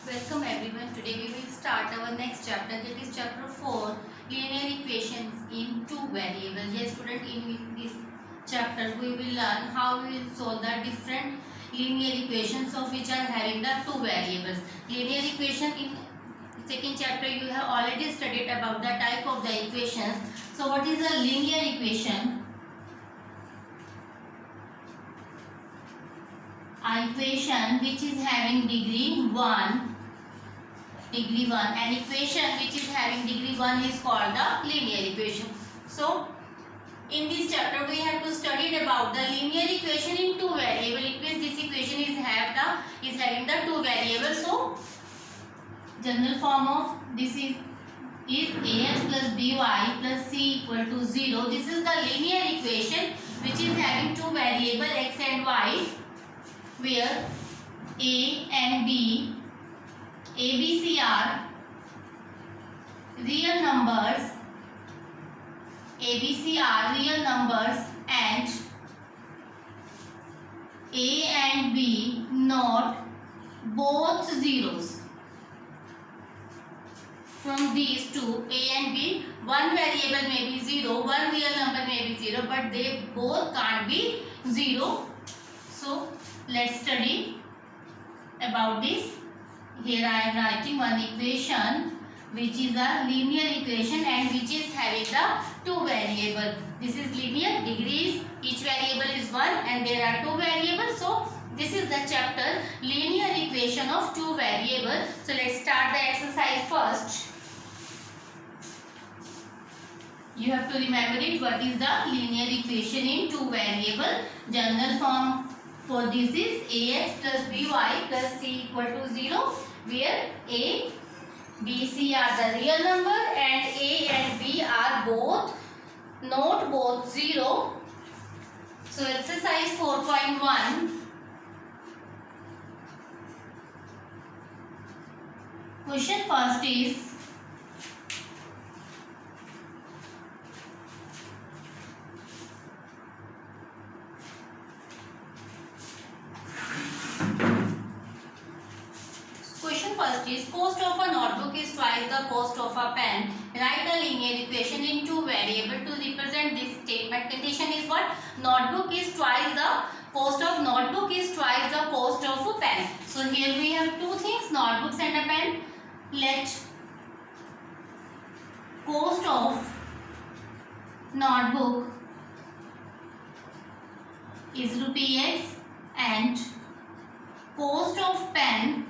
Welcome everyone. Today we will start our next chapter, that is chapter 4, linear equations in two variables. Yes student, in this chapter we will learn how we will solve the different linear equations of which are having the two variables. Linear equation in second chapter you have already studied about the type of the equations. So what is a linear equation? A equation which is having degree 1. An equation which is having degree 1 is called the linear equation. So in this chapter we have to study about the linear equation in two variable. It means this equation is having the two variables. So general form of this is ax plus by plus c equal to 0. This is the linear equation which is having two variable x and y, where a and b, ABC are real numbers, and A and B not both zeros. From these two, A and B, one variable may be 0, one real number may be 0, but they both can't be 0. So let's study about this. Here I am writing one equation which is a linear equation and which is having the two variable. This is linear, degrees, each variable is 1 and there are two variables. So this is the chapter linear equation of two variables. So let's start the exercise first. You have to remember it, what is the linear equation in two variable. General form for this is ax plus by plus c equal to 0, where a, b, c are the real number and a and b are not both 0. So exercise 4.1. Question first is, cost of a notebook is twice the cost of a pen. Write a linear equation in two variable to represent this statement. Condition is what? Notebook is twice the cost of a pen. So here we have two things, notebooks and a pen. Let cost of notebook is ₹x and cost of pen,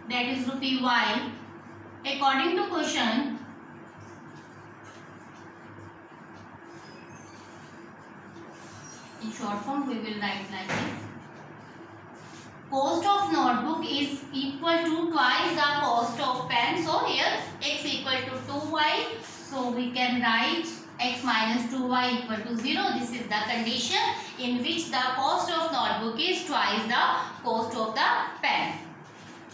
that is ₹y. According to question, in short form we will write like this. Cost of notebook is equal to twice the cost of pen. So here x equal to 2y. So we can write x minus 2y equal to 0. This is the condition in which the cost of notebook is twice the cost of the pen.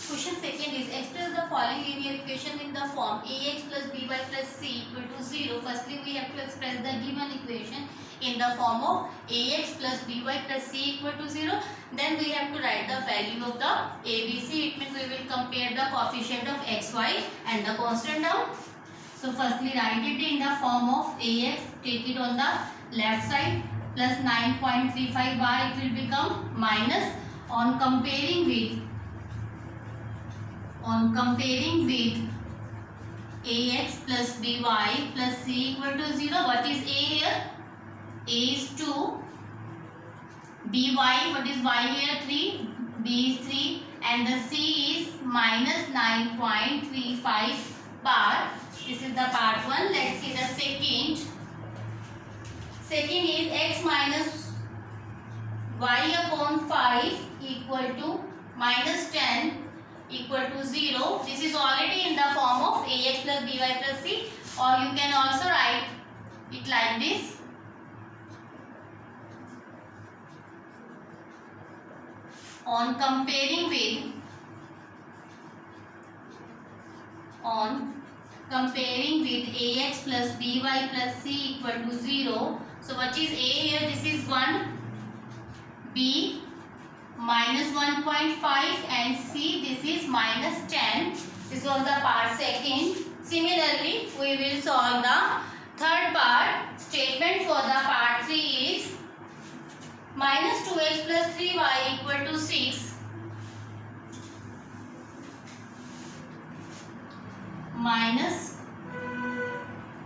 Question second is, express the following linear equation in the form ax plus by plus c equal to 0. Firstly, we have to express the given equation in the form of ax plus by plus c equal to 0. Then we have to write the value of the abc. It means we will compare the coefficient of x, y and the constant term. So firstly, write it in the form of ax, take it on the left side, plus 9.35 bar, it will become minus. On comparing with ax plus by plus c equal to 0. What is a here? A is 2, by, what is y here? 3, b is 3 and the c is minus 9.35 bar. This is the part 1. Let's see the second. Second is x minus y upon 5 equal to minus 10 equal to 0. This is already in the form of ax plus by plus c, or you can also write it like this. On comparing with ax plus by plus c equal to 0. So what is a here? This is 1, b minus 1.5 and C this is minus 10. This was the part second. Similarly, we will solve the third part. Statement for the part 3 is minus 2x plus 3y equal to 6. Minus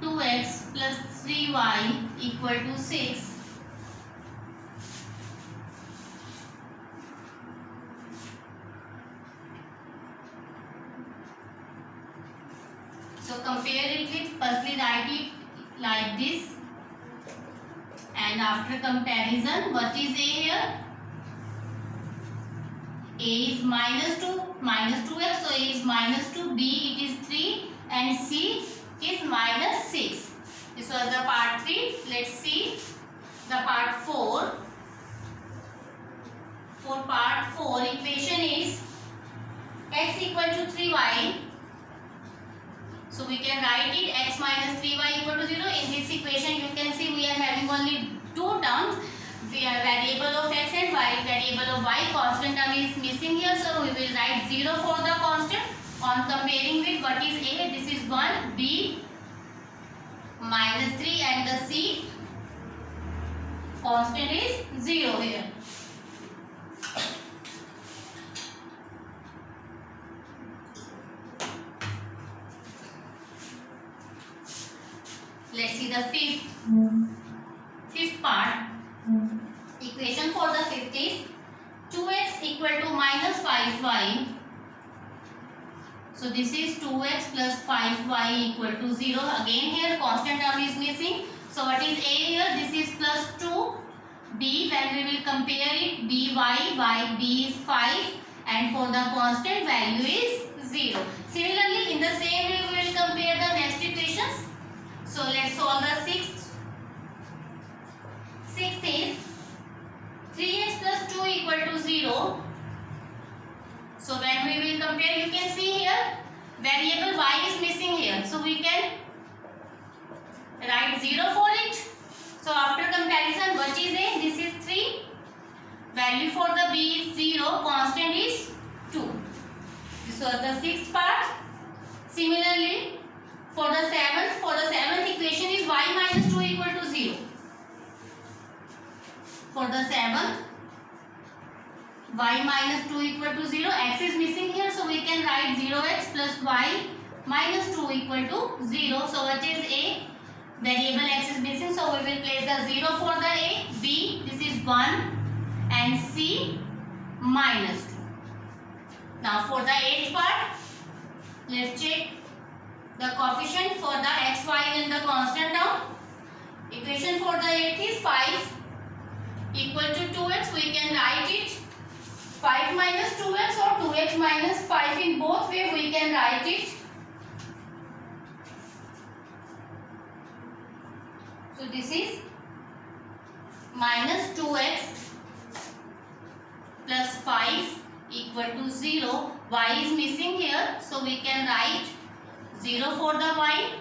2x plus 3y equal to 6. So compare it with, firstly write it like this, and after comparison, what is a here? A is minus 2, minus 2x, so A is minus 2, B it is 3, and C is minus 6. This was the part 3. Let's see the part 4. For part 4, equation is x equal to 3y. So we can write it x minus 3y equal to 0. In this equation you can see we are having only two terms. We are variable of x and y, variable of y. Constant term is missing here, so we will write 0 for the constant. On comparing with what is a, this is 1, b minus 3, and the c constant is 0 here. Let's see the fifth part. Equation for the fifth is 2x equal to minus 5y. So this is 2x plus 5y equal to 0. Again here constant term is missing. So what is a here? This is plus 2. B, when we will compare it, b is 5, and for the constant value is 0. Similarly, in the same way we will compare the next equations. So let's solve the sixth. Sixth is 3x plus 2 equal to 0. So when we will compare, you can see here variable y is missing here. So we can write 0 for it. So after comparison, what is a? This is 3. Value for the b is 0. Constant is 2. This was the sixth part. Similarly, for the seventh equation is y minus 2 equal to 0. For the seventh, y minus 2 equal to 0. X is missing here, so we can write 0x plus y minus 2 equal to 0. So what is a? Variable x is missing, so we will place the 0 for the a. B, this is 1, and c minus 2. Now for the eighth part, let's check the coefficient for the x, y in the constant term. Equation for the eighth is 5 equal to 2x. We can write it 5 minus 2x or 2x minus 5. In both way we can write it. So this is minus 2x plus 5 equal to 0. Y is missing here, so we can write 0 for the y.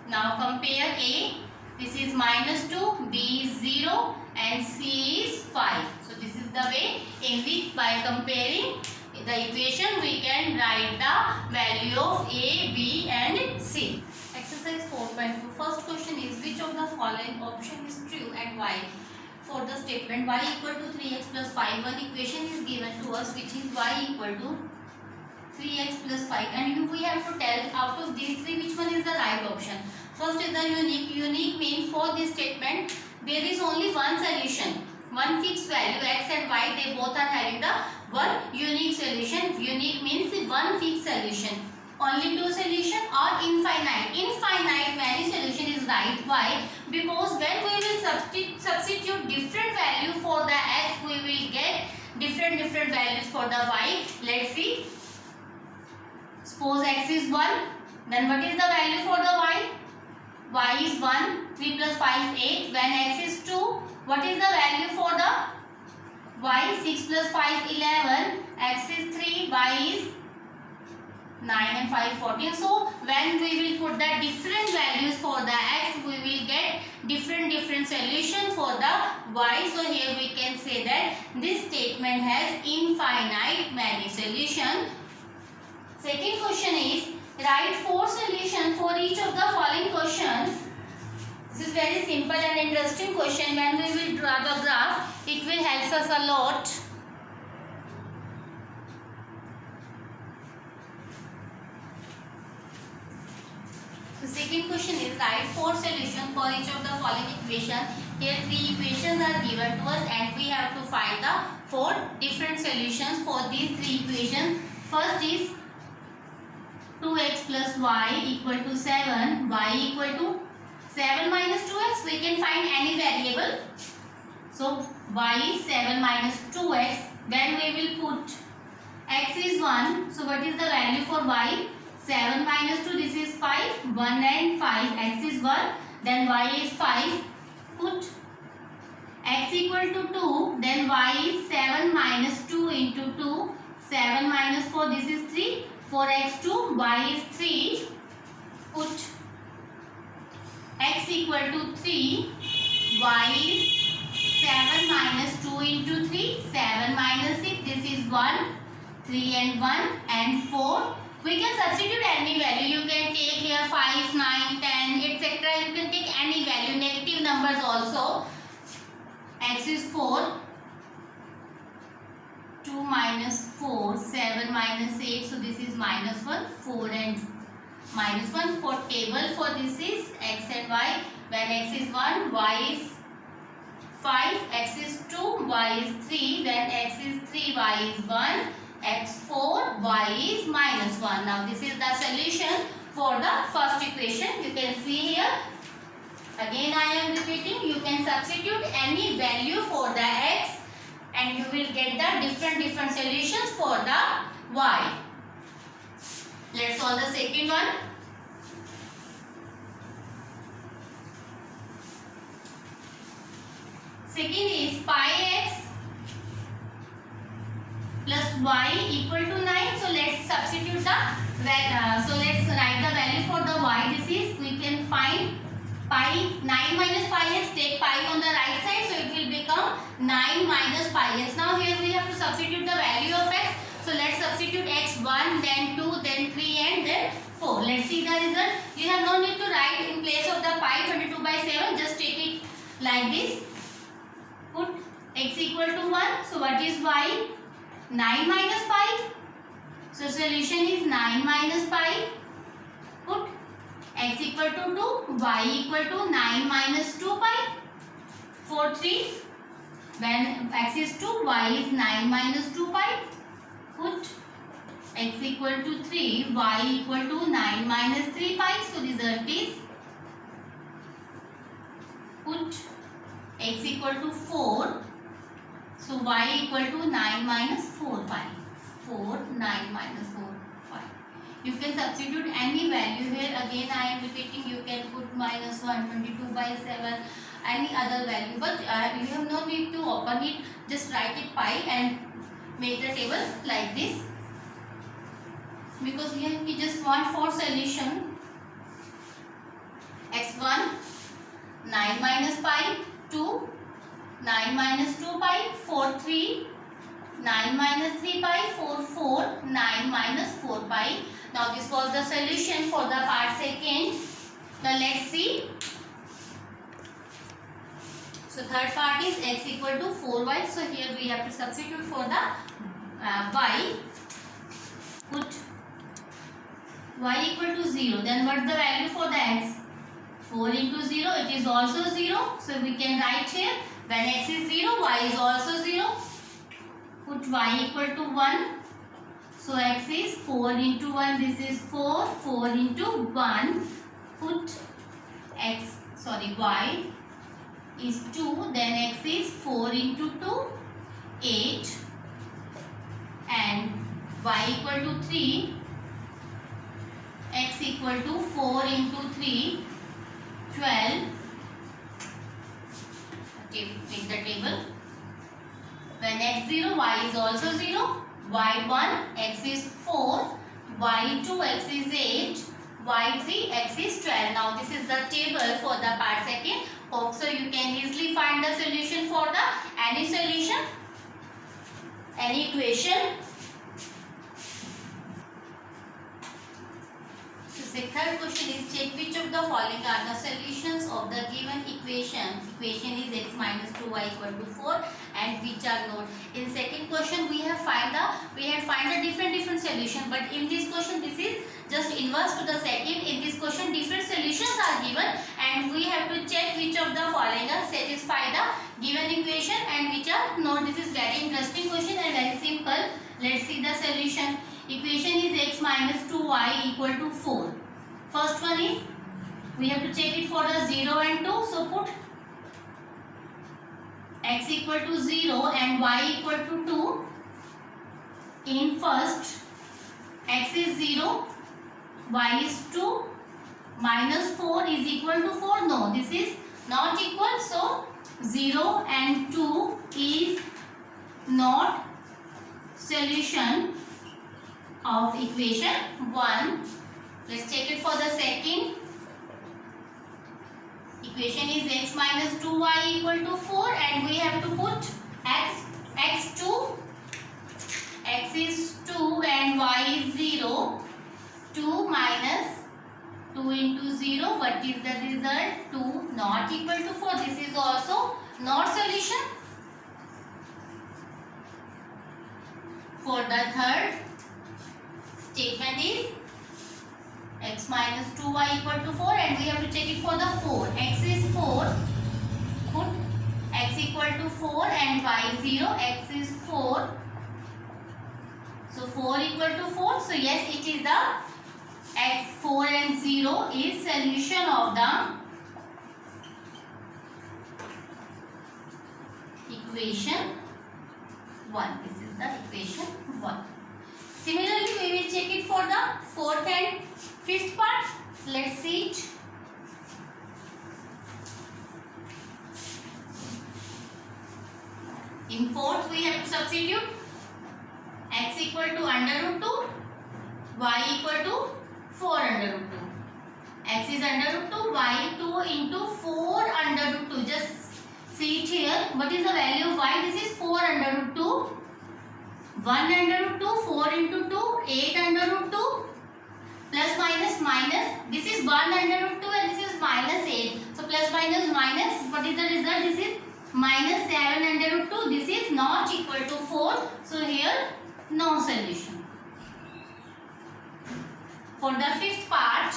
Now compare a. This is minus 2, b is 0, and c is 5. So this is the way in which by comparing the equation we can write the value of a, b and c. Exercise 4.2. First question is which of the following option is true and why? For the statement y equal to 3x plus 5, one equation is given to us which is y equal to 3x plus 5, and we have to tell out of these three which one is the right option. First is the unique. Unique means for this statement there is only one solution, one fixed value x and y, they both are having the one unique solution. Unique means one fixed solution. Only two solution or infinite. Infinite many solution is right. Why? Because when we will substitute different value for the x, we will get different values for the y. Let's see. Suppose x is 1, then what is the value for the y? Y is 1, 3 plus 5 is 8. When x is 2, what is the value for the y? 6 plus 5 is 11, x is 3, y is 9 and 5 14. So when we will put the different values for the x, we will get different solution for the y. So here we can say that this statement has infinite many solution. Second question is write 4 solutions for each of the following questions. This is very simple and interesting question. When we will draw the graph, it will help us a lot. So second question is write 4 solutions for each of the following equations. Here 3 equations are given to us and we have to find the 4 different solutions for these 3 equations. First is 2x plus y equal to 7, y equal to 7 minus 2x. We can find any variable. So y is 7 minus 2x. Then we will put x is 1. So what is the value for y? 7 minus 2, this is 5. 1 and 5. X is 1. Then y is 5. Put x equal to 2. Then y is 7 minus 2 into 2. 7 minus 4, this is 3. 4x2, y is 3. Put x equal to 3. Y is 7 minus 2 into 3. 7 minus 6, this is 1. 3 and 1 and 4. We can substitute any value. You can take here 5, 9, 10, etc. You can take any value. Negative numbers also. X is 4. 2 minus 4, 7 minus 8, so this is minus 1, 4 and minus 1. For table, for this is x and y. When x is 1, y is 5, x is 2, y is 3. When x is 3, y is 1, x 4, y is minus 1. Now this is the solution for the first equation. You can see here. Again I am repeating, you can substitute any value for the x and you will get the different solutions for the y. Let's solve the second one. Second is pi x plus y equal to 9. So let's substitute the so let's write the value for the y. This is, we can find pi, 9 minus pi x, take pi on the right side, so it will become 9 minus pi x. Now here we have to substitute the value of x. So let's substitute x 1, then 2, then 3 and then 4. Let's see the result. You have no need to write in place of the pi 22 by 7. Just take it like this. Put x equal to 1. So what is y? 9 minus pi. So solution is 9 minus pi. Put x equal to 2, y equal to 9 minus 2 pi. 4, 3. When x is 2, y is 9 minus 2 pi. Put x equal to 3, y equal to 9 minus 3 pi. So result is, put x equal to 4. So y equal to 9 minus 4 pi. 4, 9 minus 4 pi. You can substitute any value here. Again I am repeating, you can put minus 1, 22 by 7, any other value. But you have no need to open it. Just write it pi and make the table like this. Because here we just want 4 solution. x1, 9 minus pi, 2, 9 minus 2 pi, 4, 3, 9 minus 3 pi, 4, 4, 9 minus 4 pi. Now this was the solution for the part second. Now let's see. So third part is x equal to 4y. So here we have to substitute for the y. Put y equal to 0. Then what's the value for the x? 4 into 0, it is also 0. So we can write here, when x is 0, y is also 0. Put y equal to 1. So x is 4 into 1, this is 4, 4 into 1. Put y is 2, then x is 4 into 2, 8. And y equal to 3, x equal to 4 into 3, 12. Take the table. When x 0, y is also 0. y 1, x is 4. y 2, x is 8. y 3, x is 12. Now this is the table for the part second. Hope so you can easily find the solution for the any solution, any equation. third question is check which of the following are the solutions of the given equation. Equation is x minus 2y equal to 4 and which are not. In second question we had find the different solution, but in this question this is just inverse to the second. In this question different solutions are given and we have to check which of the following are satisfy the given equation and which are not. This is very interesting question and very simple. Let's see the solution. Equation is x minus 2y equal to 4. First one is we have to check it for the 0 and 2. So put x equal to 0 and y equal to 2. In first, x is 0, y is 2, minus 4 is equal to 4. No, this is not equal. So 0 and 2 is not solution of equation 1. Let's check it for the second. Equation is x minus 2y equal to 4 and we have to put x2. X is 2 and y is 0. 2 minus 2 into 0. What is the result? 2 not equal to 4. This is also not solution. For the third statement is x minus 2y equal to 4 and we have to check it for the 4. X is 4. Put x equal to 4 and y 0. X is 4. So 4 equal to 4. So yes, it is the x 4 and 0 is solution of the equation 1. This is the equation 1. Similarly, we will check it for the fourth and fifth part. Let's see it. In fourth, we have to substitute x equal to under root 2, y equal to 4 under root 2. X is under root 2, y 2 into 4 under root 2. Just see it here. What is the value of y? This is 4 under root 2. 1 under root 2, 4 into 2, 8 under root 2, plus minus minus, this is 1 under root 2 and this is minus 8. So plus minus minus, what is the result? This is minus 7 under root 2, this is not equal to 4. So here, no solution. For the fifth part,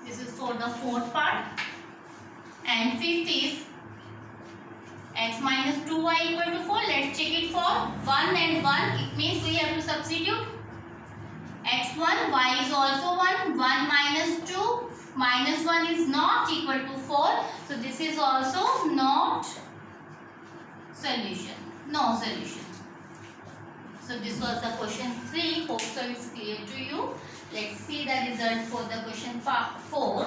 this is for the fourth part, and fifth is x minus 2y equal to 4. Let's check it for 1 and 1. It means we have to substitute x1, y is also 1. 1 minus 2 minus 1 is not equal to 4. So this is also not solution. No solution. So this was the question 3. Hope so it's clear to you. Let's see the result for the question 4.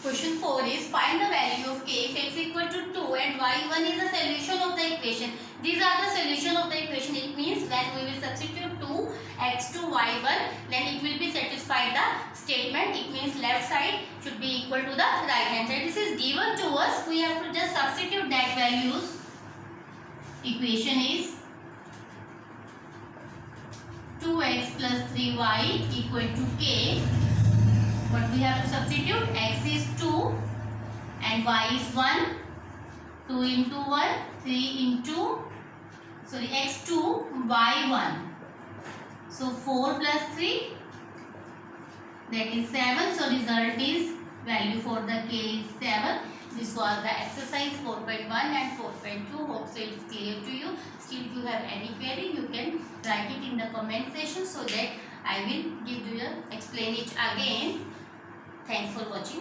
Question 4 is find the value of k if x equal to 2 and y1 is the solution of the equation. These are the solution of the equation. It means when we will substitute 2 x to y1, then it will be satisfied the statement. It means left side should be equal to the right hand side. This is given to us. We have to just substitute that values. Equation is 2x plus 3y equal to k. But we have to substitute x is 2 and y is 1. 2 into 1, 3 into, x2, y1. So 4 plus 3, that is 7. So result is, value for the k is 7. This was the exercise 4.1 and 4.2. Hope so it is clear to you. Still if you have any query, you can write it in the comment section so that I will explain it again. Thanks for watching.